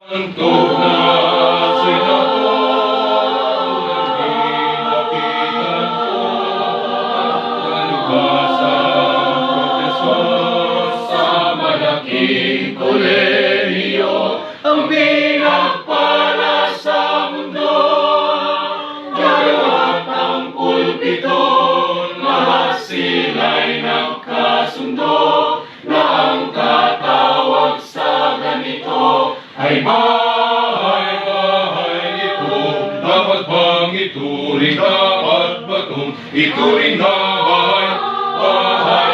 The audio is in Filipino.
Tugtog na senador, ginapitan ko ang kalubasang profesor sa malaking kolehiyo, ang pinagpala sa mundo. Gagawa ang pulpito, lahat sila'y nagkasundo, na ang tatawag sa ganito ay bahay ito. Dapat bang ituring, dapat ba itong ituring na bahay